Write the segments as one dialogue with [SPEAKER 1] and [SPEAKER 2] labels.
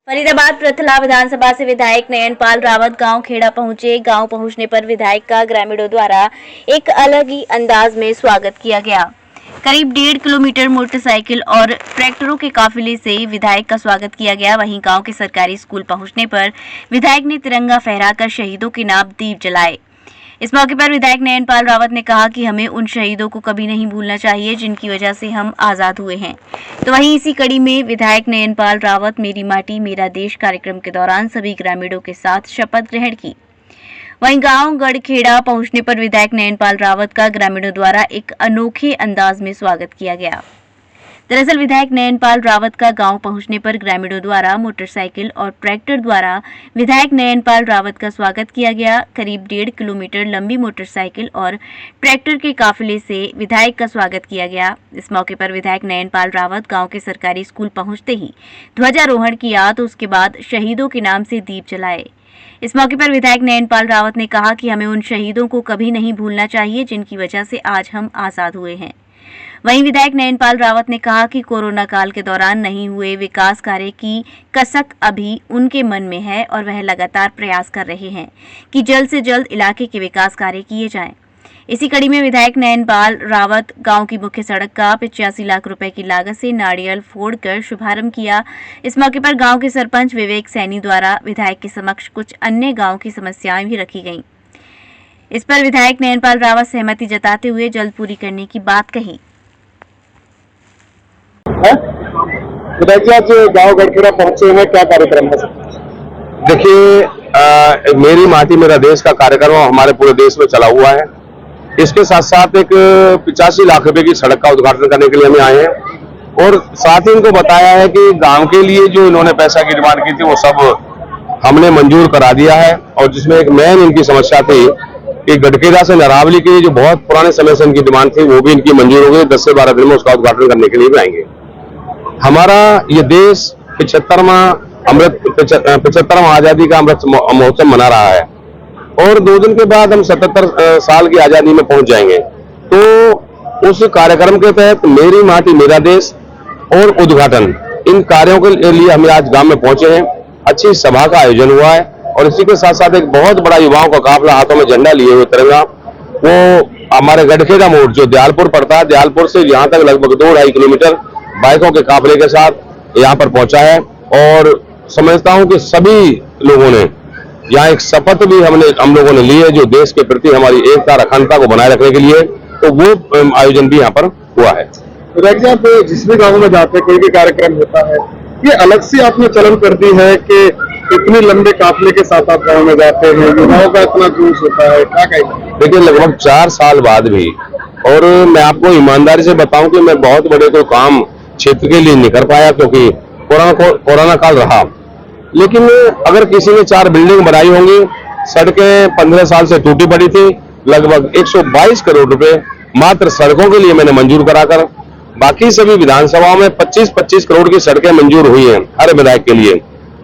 [SPEAKER 1] फरीदाबाद पृथला विधानसभा से विधायक नयनपाल रावत गांव खेड़ा पहुंचे। गांव पहुंचने पर विधायक का ग्रामीणों द्वारा एक अलग ही अंदाज में स्वागत किया गया। करीब 1.5 किलोमीटर मोटरसाइकिल और ट्रैक्टरों के काफिले से विधायक का स्वागत किया गया। वहीं गांव के सरकारी स्कूल पहुंचने पर विधायक ने तिरंगा फहराकर शहीदों के नाम दीप जलाए। इस मौके पर विधायक नयनपाल रावत ने कहा कि हमें उन शहीदों को कभी नहीं भूलना चाहिए जिनकी वजह से हम आजाद हुए हैं। तो वहीं इसी कड़ी में विधायक नयनपाल रावत मेरी माटी मेरा देश कार्यक्रम के दौरान सभी ग्रामीणों के साथ शपथ ग्रहण की। वहीं गांव गढ़खेड़ा पहुंचने पर विधायक नयनपाल रावत का ग्रामीणों द्वारा एक अनोखे अंदाज में स्वागत किया गया। दरअसल विधायक नयनपाल रावत का गांव पहुंचने पर ग्रामीणों द्वारा मोटरसाइकिल और ट्रैक्टर द्वारा विधायक नयनपाल रावत का स्वागत किया गया। करीब 1.5 किलोमीटर लंबी मोटरसाइकिल और ट्रैक्टर के काफिले से विधायक का स्वागत किया गया। इस मौके पर विधायक नयनपाल रावत गांव के सरकारी स्कूल पहुंचते ही ध्वजारोहण किया तो उसके बाद शहीदों के नाम से दीप जलाए। इस मौके पर विधायक नयनपाल रावत ने कहा कि हमें उन शहीदों को कभी नहीं भूलना चाहिए जिनकी वजह से आज हम आजाद हुए हैं। वहीं विधायक नयनपाल रावत ने कहा कि कोरोना काल के दौरान नहीं हुए विकास कार्य की कसक अभी उनके मन में है और वह लगातार प्रयास कर रहे हैं कि जल्द से जल्द इलाके के विकास कार्य किए जाएं। इसी कड़ी में विधायक नयनपाल रावत गांव की मुख्य सड़क का 85 लाख रुपए की लागत से नारियल फोड़कर शुभारंभ किया। इस मौके पर गांव के सरपंच विवेक सैनी द्वारा विधायक के समक्ष कुछ अन्य गांव की समस्याएं भी रखी गईं। इस पर विधायक नयनपाल रावत सहमति जताते हुए जल्द पूरी करने की बात कही।
[SPEAKER 2] विधायक जी आज गाँव गढ़खेड़ा पहुंचे हैं, क्या कार्यक्रम है?
[SPEAKER 3] देखिए, मेरी माटी मेरा देश का कार्यक्रम हमारे पूरे देश में चला हुआ है। इसके साथ साथ एक 85 लाख रुपए की सड़क का उद्घाटन करने के लिए हमें आए हैं और साथ ही इनको बताया है कि गांव के लिए जो इन्होंने पैसा की डिमांड की थी वो सब हमने मंजूर करा दिया है। और जिसमें एक मेन इनकी समस्या थी कि गढ़खेड़ा से नरावली के जो बहुत पुराने समय से इनकी डिमांड थी वो भी इनकी मंजूर हो गई। 10 से 12 दिन में उसका उद्घाटन करने के लिए भी आएंगे। हमारा ये देश 75वां आजादी का अमृत महोत्सव मना रहा है और 2 दिन के बाद हम 77 साल की आजादी में पहुंच जाएंगे। तो उस कार्यक्रम के तहत मेरी माटी मेरा देश और उद्घाटन, इन कार्यों के लिए हम आज गांव में पहुंचे हैं। अच्छी सभा का आयोजन हुआ है और इसी के साथ साथ एक बहुत बड़ा युवाओं का काफिला हाथों में झंडा लिए हुए तिरंगा, वो हमारे गढ़खेड़ा मोड़ जो दयालपुर पड़ता है, दयालपुर से यहाँ तक लगभग 2-2.5 किलोमीटर बाइकों के काफिले के साथ यहाँ पर पहुंचा है। और समझता हूं कि सभी लोगों ने यहाँ एक शपथ भी हम लोगों ने ली है जो देश के प्रति हमारी एकता और अखंडता को बनाए रखने के लिए, तो वो आयोजन भी यहाँ पर हुआ है।
[SPEAKER 2] विधायक जी आप जिस भी गाँव में जाते कोई भी कार्यक्रम होता है, ये अलग से आपने चलन कर दी है कि इतनी लंबे काफिले के साथ आप गाँव में जाते हैं, युवाओं का इतना जोश होता है, क्या कहेंगे?
[SPEAKER 3] देखिए, लगभग 4 साल बाद भी, और मैं आपको ईमानदारी से बताऊं कि मैं बहुत बड़े कोई काम क्षेत्र के लिए नहीं कर पाया क्योंकि कोरोना काल रहा। लेकिन अगर किसी ने 4 बिल्डिंग बनाई होंगी, सड़कें 15 साल से टूटी पड़ी थी, लगभग 122 करोड़ रुपए मात्र सड़कों के लिए मैंने मंजूर कराकर, बाकी सभी विधानसभाओं में 25-25 करोड़ की सड़कें मंजूर हुई हैं हर विधायक के लिए।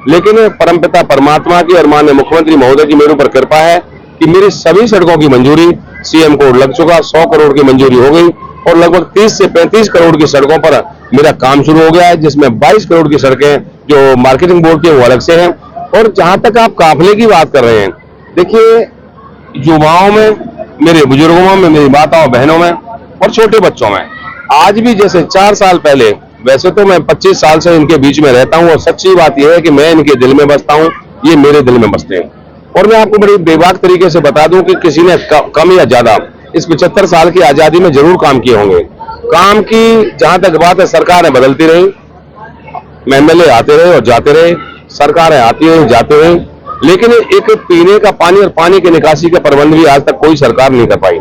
[SPEAKER 3] लेकिन परमपिता परमात्मा की और माननीय मुख्यमंत्री महोदय की मेरे ऊपर कृपा है कि मेरी सभी सड़कों की मंजूरी सीएम कोड लग चुका, 100 करोड़ की मंजूरी हो गई और लगभग 30 से 35 करोड़ की सड़कों पर मेरा काम शुरू हो गया है, जिसमें 22 करोड़ की सड़कें जो मार्केटिंग बोर्ड की वो अलग से हैं। और जहां तक आप काफिले की बात कर रहे हैं, देखिए, युवाओं में, मेरे बुजुर्गों में, मेरी माताओं बहनों में और छोटे बच्चों में आज भी जैसे 4 साल पहले, वैसे तो मैं 25 साल से इनके बीच में रहता हूं और सच्ची बात यह है कि मैं इनके दिल में बसता हूं, ये मेरे दिल में बसते हैं। और मैं आपको बड़ी बेबाक तरीके से बता दूं कि किसी ने कम या ज्यादा इस 75 साल की आजादी में जरूर काम किए होंगे। काम की जहां तक बात है, सरकारें बदलती रही, एमएलए आते रहे और जाते रहे, सरकारें आती रही जाते रही, लेकिन एक पीने का पानी और पानी की निकासी का प्रबंध भी आज तक कोई सरकार नहीं कर पाई।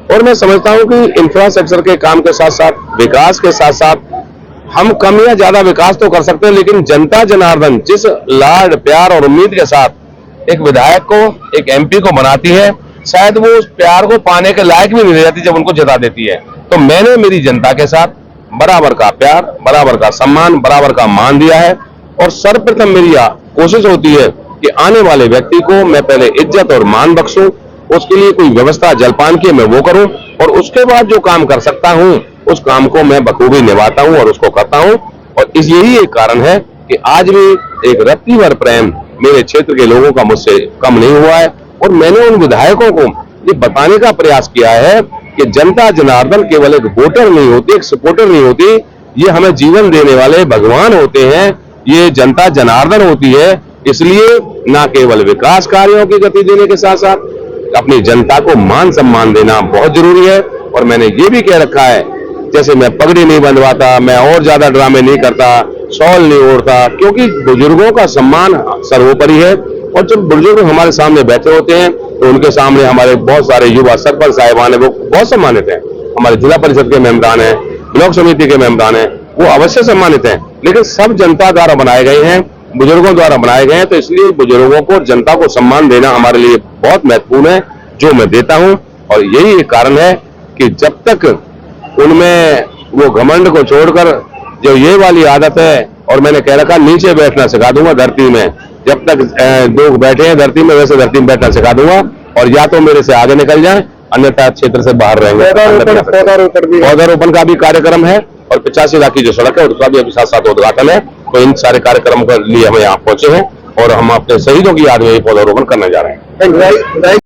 [SPEAKER 3] और मैं समझता हूं कि इंफ्रास्ट्रक्चर के काम के साथ साथ, विकास के साथ साथ हम कम या ज्यादा विकास तो कर सकते हैं, लेकिन जनता जनार्दन जिस लाड प्यार और उम्मीद के साथ एक विधायक को, एक एमपी को बनाती है, शायद वो उस प्यार को पाने के लायक भी नहीं रह जाती जब उनको जिता देती है। तो मैंने मेरी जनता के साथ बराबर का प्यार, बराबर का सम्मान, बराबर का मान दिया है और सर्वप्रथम मेरी कोशिश होती है कि आने वाले व्यक्ति को मैं पहले इज्जत और मान बख्शूं, उसके लिए कोई व्यवस्था जलपान की मैं वो करूं और उसके बाद जो काम कर सकता हूं उस काम को मैं बखूबी निभाता हूं और उसको करता हूं। और यही एक कारण है कि आज भी एक रत्ती भर प्रेम मेरे क्षेत्र के लोगों का मुझसे कम नहीं हुआ है। और मैंने उन विधायकों को ये बताने का प्रयास किया है कि जनता जनार्दन केवल एक वोटर नहीं होती, एक सपोर्टर नहीं होती, ये हमें जीवन देने वाले भगवान होते हैं, ये जनता जनार्दन होती है। इसलिए न केवल विकास कार्यों की गति देने के साथ साथ अपनी जनता को मान सम्मान देना बहुत जरूरी है। और मैंने ये भी कह रखा है, जैसे मैं पगड़ी नहीं बंधवाता, मैं और ज्यादा ड्रामे नहीं करता, शॉल नहीं ओढ़ता, क्योंकि बुजुर्गों का सम्मान सर्वोपरि है। और जब बुजुर्ग हमारे सामने बैठे होते हैं तो उनके सामने हमारे बहुत सारे युवा सरपंच साहिबान है, वो बहुत सम्मानित हैं। हमारे जिला परिषद के मेंबरान हैं, ब्लॉक समिति के मेंबरान हैं, वो अवश्य सम्मानित हैं। लेकिन सब जनता द्वारा बनाए गए हैं, बुजुर्गों द्वारा बनाए गए हैं, तो इसलिए बुजुर्गों को, जनता को सम्मान देना हमारे लिए बहुत महत्वपूर्ण है, जो मैं देता हूं। और यही एक कारण है कि जब तक उनमें वो घमंड को छोड़कर जो ये वाली आदत है, और मैंने कह रखा नीचे बैठना सिखा दूंगा धरती में, जब तक लोग बैठे हैं धरती में, वैसे धरती में बैठना सिखा दूंगा। और या तो मेरे से आगे निकल जाएं, अन्यथा क्षेत्र से बाहर रहेंगे। पौधारोपण का भी कार्यक्रम है और 85 लाख की जो सड़क है उसका भी अभी साथ साथ उद्घाटन है। तो इन सारे कार्यक्रम के लिए हम यहाँ पहुंचे हैं और हम अपने शहीदों की याद में पौधारोपण करने जा रहे हैं।